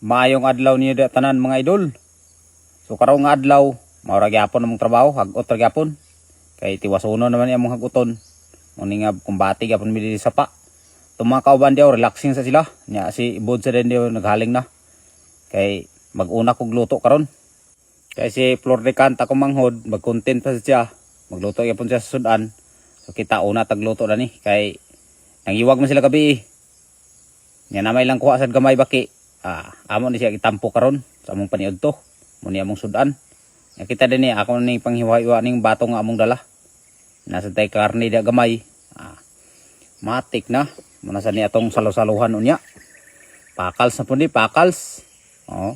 Maayong adlaw niyo da tanan mga idol. So karong nga adlaw, maura gyapon among trabaho, hagot ra gyapon. Kay tiwasuno naman ni among haguton. Muni nga kumbati gyapon mi diri sa pa. Tuma kauban diaw relaxing sa sila. Nya si ibod sa din diaw naghaling na. Kay mag-una kog luto karon. Kay si Flor de Canta ko manghod, mag-content pa siya. Magluto gyapon siya sa sudan. So kita una tagluto na ni kay nangiwag man sila gabi. Nya na may lang kuha sad gamay baki. Amo ni siya itampo karon sa among paniudto. Muni among sudan. Nya kita din ni ako ni panghiwa-hiwa ning bato nga among dala. Nasa tay karne da gamay. Matik na. Manasa ni atong salusaluhan unya. Pakals na po ni, pakals. Oh.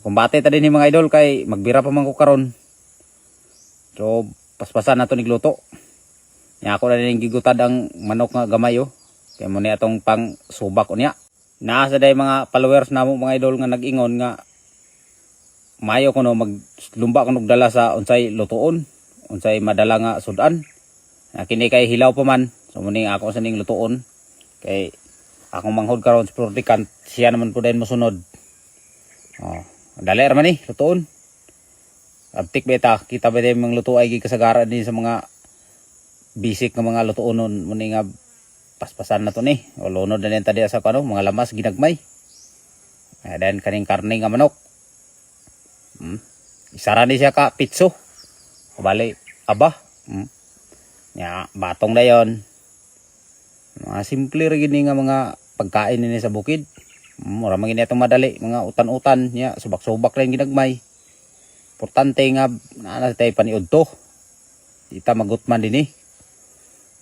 Kumbate ta din ni mga idol kay magbira pa man ko karon. So paspasan nato ni gluto. Nya ako na din gigutad ang manok nga gamay oh. Kay mo ni atong pang subak unya. Naasa day mga followers namo mga idol nga nag-ingon nga mayo kuno maglumba kuno dala sa unsay lutuon, unsay madala nga sudan. Kini kay hilaw pa man. So muni ako sa ning lutuon kay akong manghod karon sa Flordican siya naman po din mosunod. Oh, dali ra man ni lutuon. Abtik beta kita ba din mga luto ay kasagaran din sa mga basic nga mga lutuon muni nga paspasan na to ni. O lunod na din tadi sa kano, mga lamas ginagmay. Dan kaning karne nga manok. Isara ni siya ka pitso. Bali aba. Ya, batong na yon. Mga simple ra gini nga mga pagkain ni sa bukid. Mura man gini atong madali, mga utan-utan nya, subak-subak lang ginagmay. Importante nga ana tay paniudto. Kita magutman dinhi.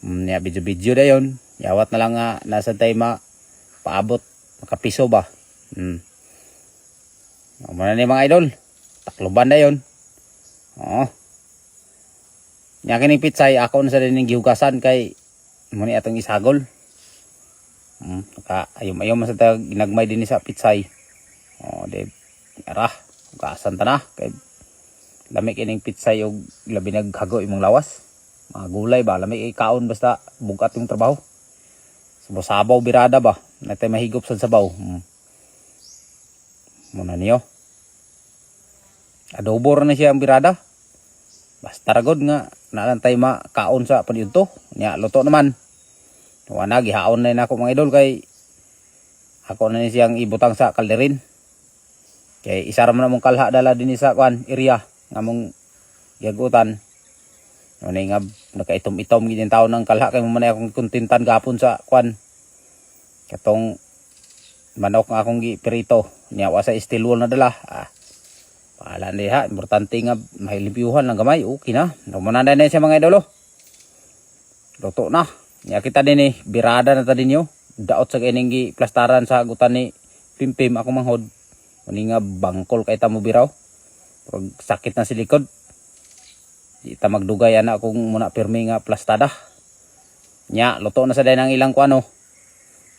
Nya video-video dayon. Yawat na lang nga nasa tayo paabot makapiso ba. Muna ni mga idol. Takloban na yun. Oh. Nya kining pitsay ako na sa din gihugasan kay muni atong isagol. Ayom-ayom sa tayo ginagmay din sa pitsay. Oh, de ara hugasan ta na kay lami kining pitsay og labi naghago imong lawas. Mga gulay ba lami kay kaon basta bugat yung trabaho. Sabaw birada ba? Natay mahigop sa sabaw. Muna niyo. Adobo na siya ang birada. Basta ragod nga nalantay makaon sa paniudto. Nya luto naman. Wala gihaon na nako mga idol kay ako na ni siyang ibutang sa kalderin. Kay isa ra man among kalha dala dinhi sa kwan area nga among giagutan. Ano nga nakaitom-itom gid tawo ng kalha kay mo man akong kontintan gapon sa kwan. Katong manok nga akong giprito, niya wa sa steel wool na dala. Paala niya, importante nga mahilimpyuhan lang gamay, okay na. Namananda na siya mga idolo. Luto na. Niya kita din eh, birada na ta din yo. Daot sa kining giplastaran sa agutan ni Pimpim ako manghod. Ani nga bangkol kay ta mo biraw. Pag sakit na si likod. Di ta magdugay ana kung muna pirmi nga plastada. Nya luto na sa dayon ang ilang kuano.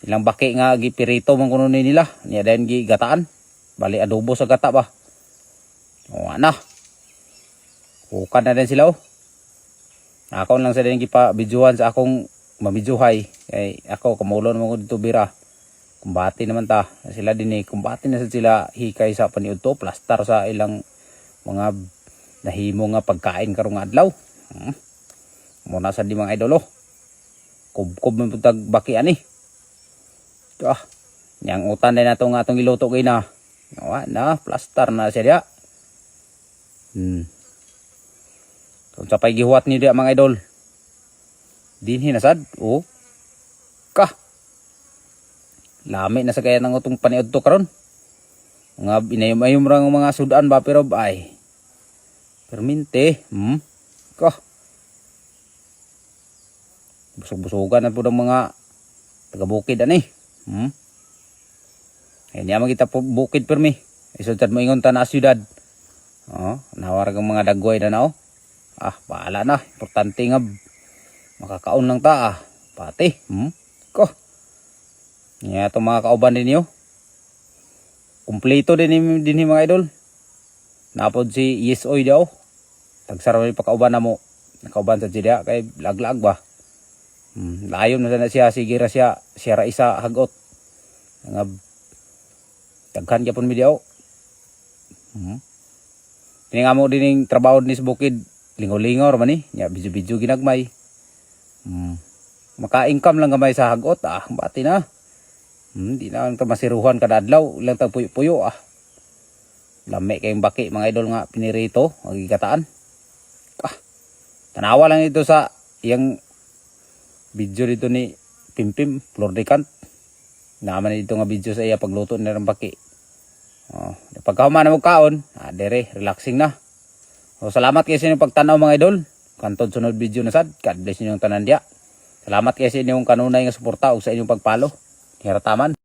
Ilang baki nga gipirito man kuno nila. Nya dayon gigataan. Bali adobo sa gata ba. O ana. Hukan na din sila oh. Ako lang sa dayon gipa-bidyuhan sa akong mamidjuhay. Kay ako kamulon mo dito bira. Kumbati naman ta. Sila din eh kumbati na sila hikay sa paniudto plastar sa ilang mga nahimo nga pagkain karong adlaw. Muna sa di mga idolo. Kub-kub man putag baki ani. Yang utan din nato nga atong iluto kay na. Na plaster na siya dia. Kung sa pay gihuwat ni dia mga idol. Dinhi nasad. Oh. Lami na sa kaya nang utong paniudto karon. Nga inayom-ayom ra mga sudan ba pero ay perminte, busog-busogan na po ng mga taga-bukid ani. Ay niya magita po bukid permi. Isultad mo ingon ta na syudad. Nawarag ang mga dagway na nao. Bahala na. Importante nga makakaon lang ta pati. Niya itong mga kauban din niyo. Kumpleto din mga idol. Napod si Yesoy daw. Tagsara ni pakauban na mo. Nakauban sa jidya kay laglag ba. Layon na siya sige ra siya ra isa hagot. Nga Daghan gyapon mi diaw. Kini nga mo dining trabaho ni sa bukid, lingaw-lingaw ra man ni, nya bidyo-bidyo ginagmay. Maka-income lang gamay sa hagot, bati na. Di na ta masiruhan kada adlaw, ilang tag puyo-puyo Lami kayong baki mga idol nga pinirito, magigataan. Tanawa lang ito sa yang video dito ni Pimpim Flordicant. Naman dito nga video sa iya pagluto ni ng baki. Pagkahuman na mo kaon, dere, relaxing na. Salamat kayo sa inyong pagtanaw mga idol. Kantod sunod video na sad. God bless ninyong tanan dia. Salamat kayo sa inyong kanunay nga suporta o sa inyong pagpalo. Hirataman.